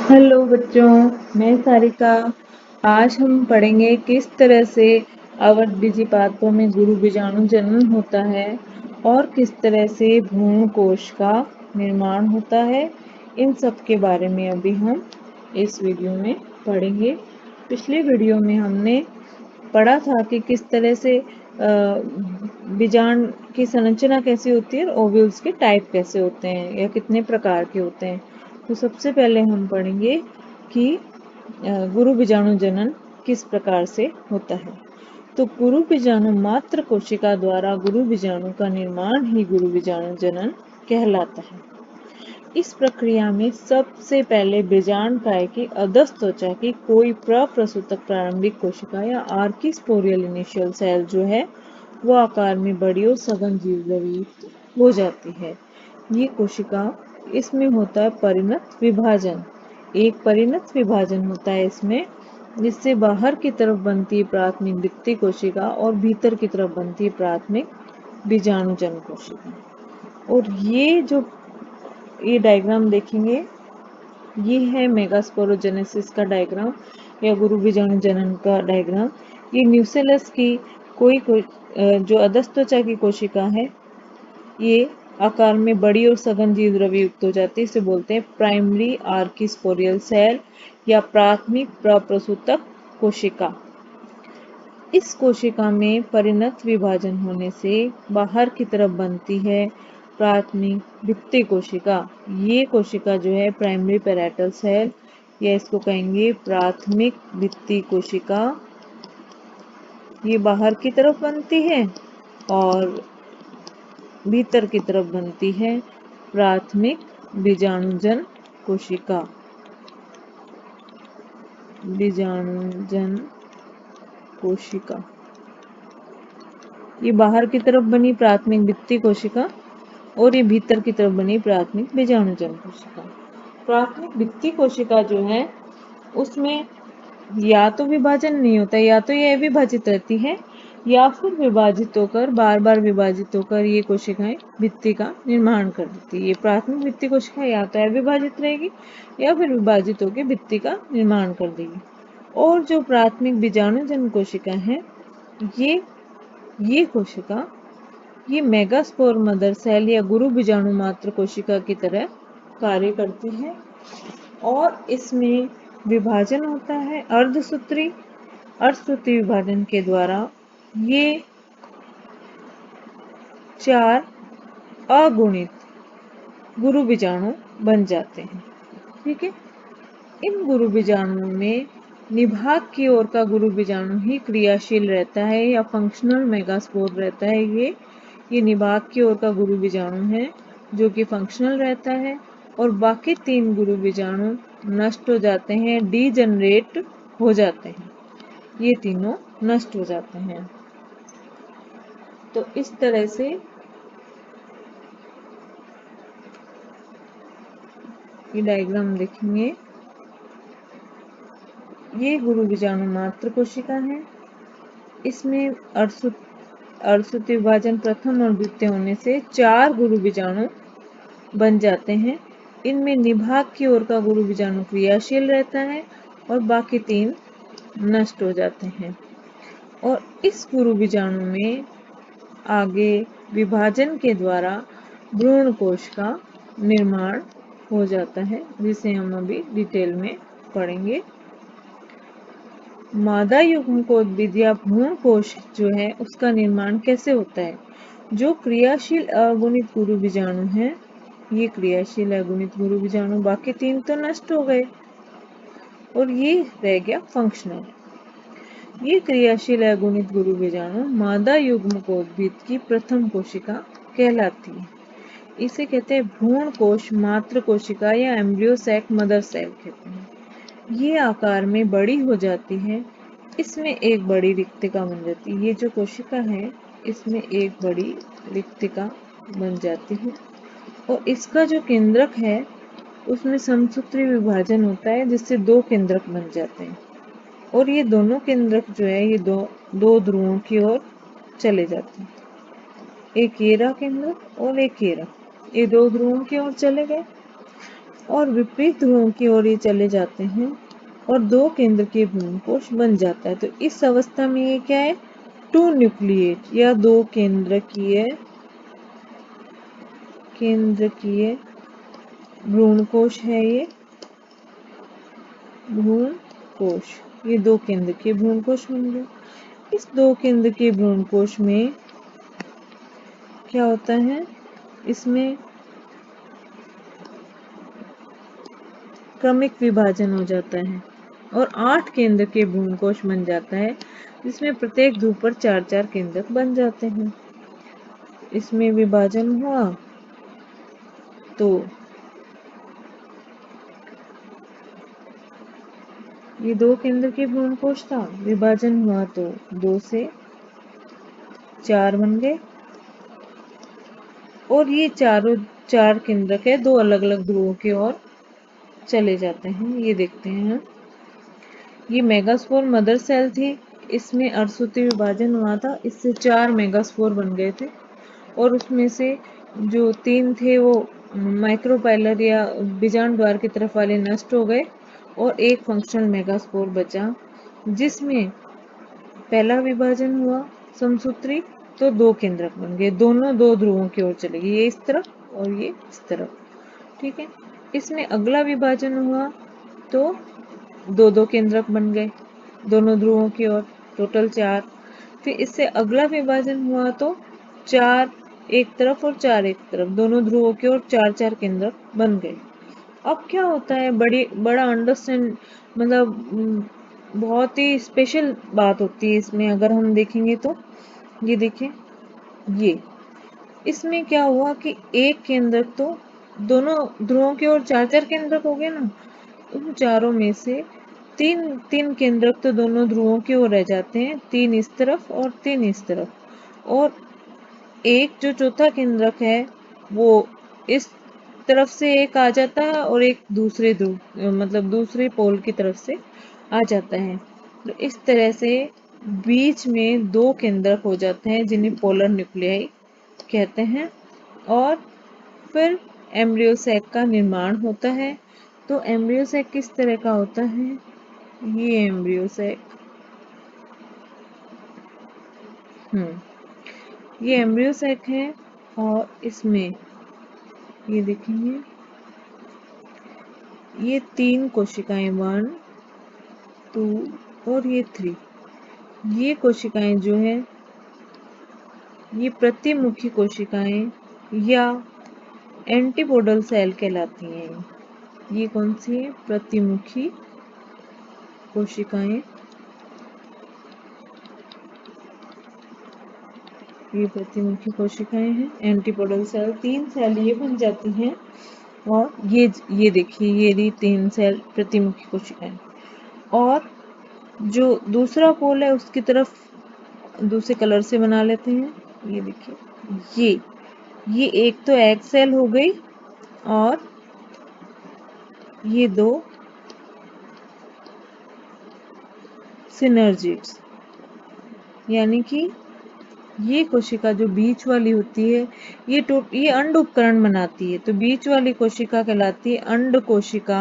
Hello बच्चों, मैं सारिका। आज हम पढ़ेंगे किस तरह से आवृत्त पादपों में गुरु बीजाणु जनन होता है और किस तरह से भ्रूण कोश का निर्माण होता है। इन सब के बारे में अभी हम इस वीडियो में पढ़ेंगे। पिछले वीडियो में हमने पढ़ा था कि किस तरह से बीजांड की संरचना कैसी होती है और ओव्यूल्स के टाइप कैसे होते हैं या कितने प्रकार के होते हैं। तो सबसे पहले हम पढ़ेंगे कि गुरु बीजाणु जनन किस प्रकार से होता है। तो गुरु बीजाणु मात्र कोशिका द्वारा गुरु बीजाणु का निर्माण ही गुरु बीजाणु जनन कहलाता है। इस प्रक्रिया में सबसे पहले बीजांडकाय की अधस्थ त्वचा की कोई प्रप्रसूतक प्रारंभिक कोशिका या आर्किस्पोरियल इनिशियल सेल जो है वो आकार में बड़ी और सघन जीवद्रव्य हो जाती है। ये कोशिका, इसमें होता है परिणत विभाजन। एक परिणत विभाजन होता है इसमें, जिससे बाहर की तरफ बनती है प्राथमिक भित्ति कोशिका और भीतर की तरफ बनती है प्राथमिक बीजाणुजन कोशिका। और ये डायग्राम देखेंगे, ये है मेगास्पोरोजेनेसिस का डायग्राम या गुरु बीजाणु जनन का डायग्राम। ये न्यूसेलस की कोई जो अधस्थ त्वचा की कोशिका है, ये आकार में बड़ी और सघन जीवद्रव्य युक्त हो जाती है। इसे बोलते हैं प्राइमरी आर्किस्पोरियल सेल या प्राथमिक प्रप्रसूतक कोशिका। इस कोशिका में परिणत विभाजन होने से बाहर की तरफ बनती है प्राथमिक भित्ति कोशिका। ये कोशिका जो है प्राइमरी पैराइटल सेल या इसको कहेंगे प्राथमिक भित्ति कोशिका। ये बाहर की तरफ बनती है और भीतर की तरफ बनती है प्राथमिक बीजाणुजन कोशिका। बीजाणुजन कोशिका, ये बाहर की तरफ बनी प्राथमिक भित्ति कोशिका और ये भीतर की तरफ बनी प्राथमिक बीजाणुजन कोशिका। प्राथमिक भित्ति कोशिका जो है उसमें या तो विभाजन नहीं होता, या तो ये अविभाजित रहती है या फिर विभाजित होकर बार बार विभाजित होकर ये कोशिकाएं भित्ति का निर्माण कर देती है। ये प्राथमिक भित्ति कोशिका या तो अविभाजित रहेगी या फिर विभाजित होकर भित्ति का निर्माण कर देगी। और जो प्राथमिक बीजाणुजन कोशिका है, ये कोशिका ये मेगास्पोर मदर सेल या गुरु बीजाणु मात्र कोशिका की तरह कार्य करती है और इसमें विभाजन होता है अर्धसूत्री विभाजन के द्वारा। ये 4 अगुणित गुरु बीजाणु बन जाते हैं। ठीक है, इन गुरु बीजाणुओं में निभाग की ओर का गुरु बीजाणु ही क्रियाशील रहता है या फंक्शनल मेगास्पोर रहता है। ये निभाग की ओर का गुरु बीजाणु है जो कि फंक्शनल रहता है और बाकी 3 गुरु बीजाणु नष्ट हो जाते हैं, डीजनरेट हो जाते हैं। ये तीनों नष्ट हो जाते हैं। तो इस तरह से ये डायग्राम देखेंगे, ये गुरु बीजाणु मात्र कोशिका है। इसमें अर्धसूत्र विभाजन प्रथम और द्वितीय होने से 4 गुरु बीजाणु बन जाते हैं। इनमें निभाग की ओर का गुरु बीजाणु क्रियाशील रहता है और बाकी 3 नष्ट हो जाते हैं। और इस गुरु बीजाणु में आगे विभाजन के द्वारा भ्रूण कोश का निर्माण हो जाता है, जिसे हम अभी डिटेल में पढ़ेंगे। मादा युग्मकोद्भिद या भ्रूण कोश जो है उसका निर्माण कैसे होता है। जो क्रियाशील अगुणित गुरु बीजाणु है, ये क्रियाशील अगुणित गुरु बीजाणु, बाकी 3 तो नष्ट हो गए और ये रह गया फंक्शनल। ये क्रियाशील अगुणित गुरु बीजाणु मादा युग्मकोद्भिद की प्रथम कोशिका कहलाती है। इसे कहते हैं भ्रूण कोश मात्र कोशिका या एम्ब्रियो सैक मदर सेल कहते हैं। ये आकार में बड़ी हो जाती है, इसमें एक बड़ी रिक्तिका बन जाती है। ये जो कोशिका है इसमें एक बड़ी रिक्तिका बन जाती है और इसका जो केंद्रक है उसमें समसूत्री विभाजन होता है, जिससे 2 केंद्रक बन जाते हैं और ये दोनों केंद्रक जो है ये दो ध्रुवों की ओर चले जाते हैं। एक ये रहा केंद्रक और एक ये रहा, ये 2 ध्रुवों की ओर चले गए। और विपरीत ध्रुवों की ओर ये चले जाते हैं और 2 केंद्रकीय भ्रूणकोश बन जाता है। तो इस अवस्था में ये क्या है, 2 न्यूक्लिएट या 2 केंद्रकीय भ्रूणकोश है। ये भ्रूणकोश, ये 2 केंद्रकीय भ्रूणकोश होंगे। इस 2 केंद्रकीय भ्रूणकोश में क्या होता है, इसमें क्रमिक विभाजन हो जाता है और 8 केंद्र के भ्रूणकोश बन जाता है, जिसमें प्रत्येक ध्रुव पर 4-4 केंद्रक बन जाते हैं। इसमें विभाजन हुआ तो ये 2 केंद्र के भ्रूणकोश था, विभाजन हुआ तो 2 से 4 बन गए और ये चारों 4 केंद्रक है 2 अलग अलग ध्रुवों की ओर चले जाते हैं। ये देखते हैं, ये मेगास्पोर मदर सेल थी, इसमें अर्धसूत्रीय विभाजन हुआ था, इससे 4 मेगास्पोर बन गए थे और उसमें से जो 3 थे वो माइक्रोपाइलर या बीजांड द्वार की तरफ वाले नष्ट हो गए और एक फंक्शनल मेगास्पोर बचा, जिसमें पहला विभाजन हुआ समसूत्री तो 2 केंद्रक बन गए, दोनों 2 ध्रुवों की ओर चले गए, ये इस तरफ और ये इस तरफ। ठीक है, इसमें अगला विभाजन हुआ तो 2-2 केंद्रक बन गए दोनों ध्रुवों की ओर, टोटल 4। फिर इससे अगला विभाजन हुआ तो 4 एक तरफ और 4 एक तरफ, दोनों ध्रुवों की ओर 4-4 केंद्रक बन गए। अब क्या होता है, बड़ा अंडरस्टैंड मतलब बहुत ही स्पेशल बात होती है इसमें, अगर हम देखेंगे तो ये देखें, ये इसमें क्या हुआ कि एक केंद्रक तो दोनों ध्रुवों की ओर 4-4 केंद्रक हो गए ना, उन चारों में से 3-3 केंद्रक तो दोनों ध्रुवों की ओर रह जाते हैं, 3 इस तरफ और 3 इस तरफ, और एक जो चौथा केंद्रक है वो इस तरफ से एक आ जाता है और एक दूसरे ध्रुव मतलब दूसरे पोल की तरफ से आ जाता है। तो इस तरह से बीच में 2 केंद्रक हो जाते हैं जिन्हें पोलर न्यूक्लियाई कहते हैं और फिर एम्ब्रियो सैक का निर्माण होता है। तो एम्ब्रियो सैक किस तरह का होता है, ये एम्ब्रियो सैक, ये एम्ब्रियो सैक है और इसमें ये देखेंगे, ये 3 कोशिकाएं 1, 2 और ये 3, ये कोशिकाएं जो है ये प्रतिमुखी कोशिकाएं या एंटीपोडल सेल कहलाती हैं। ये कौन सी है, प्रतिमुखी कोशिकाएं, ये प्रतिमुखी कोशिकाएं हैं, एंटीपोडल सेल 3 सेल ये बन जाती हैं और ये देखिए, ये रही 3 सेल प्रतिमुखी कोशिकाएं। और जो दूसरा पोल है उसकी तरफ दूसरे कलर से बना लेते हैं, ये देखिए, ये एक तो एग सेल हो गई और ये 2 सिनर्जिड्स, यानी कि ये कोशिका जो बीच वाली होती है ये अंड उपकरण बनाती है, तो बीच वाली कोशिका कहलाती है अंड कोशिका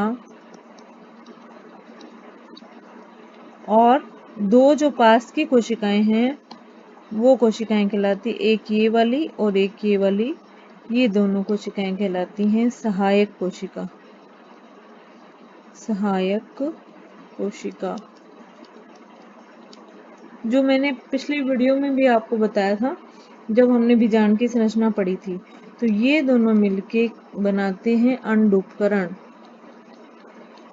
और 2 जो पास की कोशिकाएं हैं वो कोशिकाएं कहलाती, एक ये वाली और एक ये वाली, ये दोनों कोशिकाएं कहलाती हैं सहायक कोशिका, सहायक कोशिका। जो मैंने पिछली वीडियो में भी आपको बताया था जब हमने बीजांड की संरचना पढ़ी थी, तो ये दोनों मिलके बनाते हैं अंड उपकरण,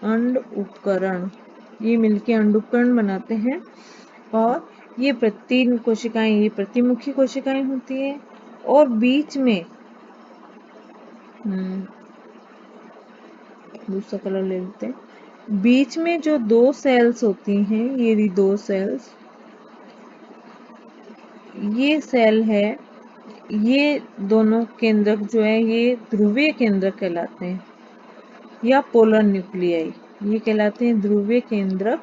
अंड उपकरण, ये मिलके अंड उपकरण बनाते हैं और ये 3 कोशिकाएं ये प्रतिमुखी कोशिकाएं होती है और बीच में दूसरा कलर ले लेते हैं, बीच में जो 2 सेल्स होती हैं, ये 2 सेल्स, ये सेल है, ये दोनों केंद्रक जो है ये ध्रुवीय केंद्रक कहलाते हैं या पोलर न्यूक्लियाई, ये कहलाते हैं ध्रुवीय केंद्रक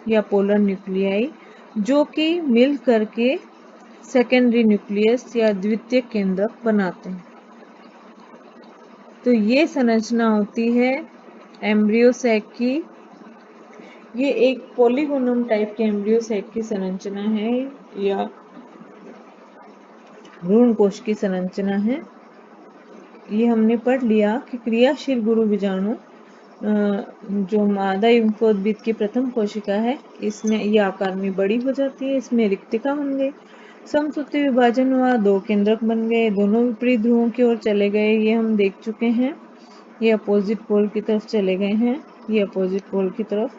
या पोलर न्यूक्लियाई, जो कि मिल करके सेकेंडरी न्यूक्लियस या द्वितीयक केंद्रक बनाते हैं। तो ये संरचना होती है एम्ब्रियो सैक की। ये एक पॉलीगोनम टाइप के एम्ब्रियो सैक की संरचना है या भ्रूण कोश की संरचना है। ये हमने पढ़ लिया कि क्रियाशील गुरु बीजाणु जो मादा युग्मकोद्भिद की प्रथम कोशिका है, इसमें ये आकार में बड़ी हो जाती है, इसमें रिक्तिका बन गई, समसूत्री विभाजन हुआ, 2 केंद्रक बन गए, दोनों विपरीत ध्रुवों की ओर चले गए, ये हम देख चुके हैं। ये अपोजिट पोल की तरफ चले गए हैं, ये अपोजिट पोल की तरफ,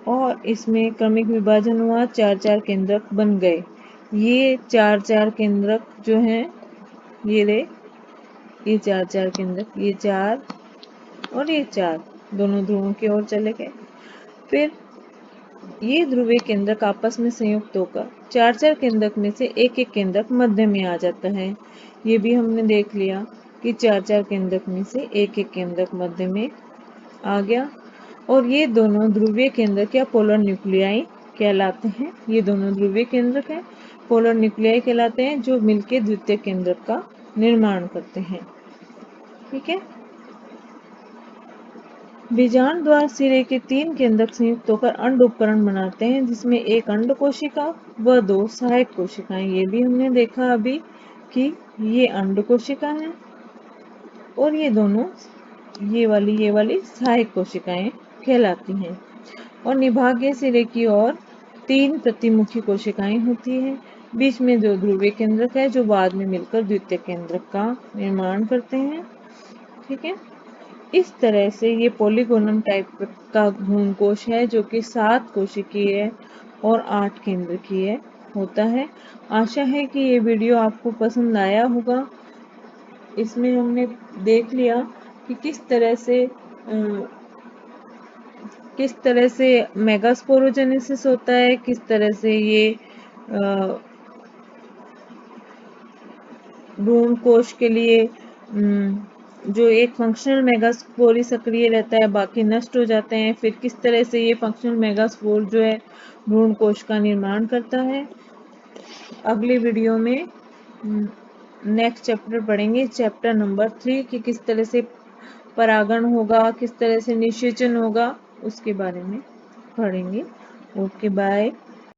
और इसमें क्रमिक विभाजन हुआ, 4-4 केंद्रक बन गए। ये 4-4 केंद्रक जो हैं, ये रे, ये 4-4 केंद्रक, ये 4 और ये 4 दोनों ध्रुवों की ओर चले गए। फिर ये ध्रुवीय केंद्रक आपस में संयुक्त होकर 4-4 केंद्रक में से एक-एक केंद्रक मध्य में आ जाता है। ये भी हमने देख लिया कि 4-4 केंद्रक में से एक-एक केंद्रक मध्य में आ गया। और ये दोनों ध्रुवीय केंद्रक या पोलर न्यूक्लियाई कहलाते हैं। ये दोनों ध्रुवीय केंद्रक हैं, पोलर न्यूक्लियाई कहलाते हैं, जो मिलकर द्वितीय केंद्रक का निर्माण करते हैं। ठीक है। बीजांड द्वार सिरे के 3 केंद्रक संयुक्त होकर अंड उपकरण बनाते हैं, जिसमें एक अंड कोशिका व 2 सहायक कोशिकाएं। ये भी हमने देखा अभी कि ये अंड कोशिका है और ये दोनों ये वाली सहायक कोशिकाएं कहलाती हैं। और निभागीय सिरे की ओर 3 प्रतिमुखी कोशिकाएं होती हैं। बीच में 2 ध्रुवीय केंद्रक है, जो बाद में मिलकर द्वितीय केंद्रक का निर्माण करते हैं। ठीक है। इस तरह से ये पॉलीगोनम टाइप का भ्रूण कोश है, जो कि 7 कोशिकीय और 8 केंद्रकीय होता है। आशा है कि ये वीडियो आपको पसंद आया होगा। इसमें हमने देख लिया कि किस तरह से मेगास्पोरोजेनेसिस होता है, किस तरह से ये भ्रूण कोश के लिए जो एक फंक्शनल मेगास्पोर सक्रिय रहता है, बाकी नष्ट हो जाते हैं। फिर किस तरह से ये फंक्शनल मेगास्पोर जो है भ्रूण कोश का निर्माण करता है। अगली वीडियो में नेक्स्ट चैप्टर पढ़ेंगे, चैप्टर नंबर 3, कि किस तरह से परागण होगा, किस तरह से निषेचन होगा, उसके बारे में पढ़ेंगे। Okay, bye.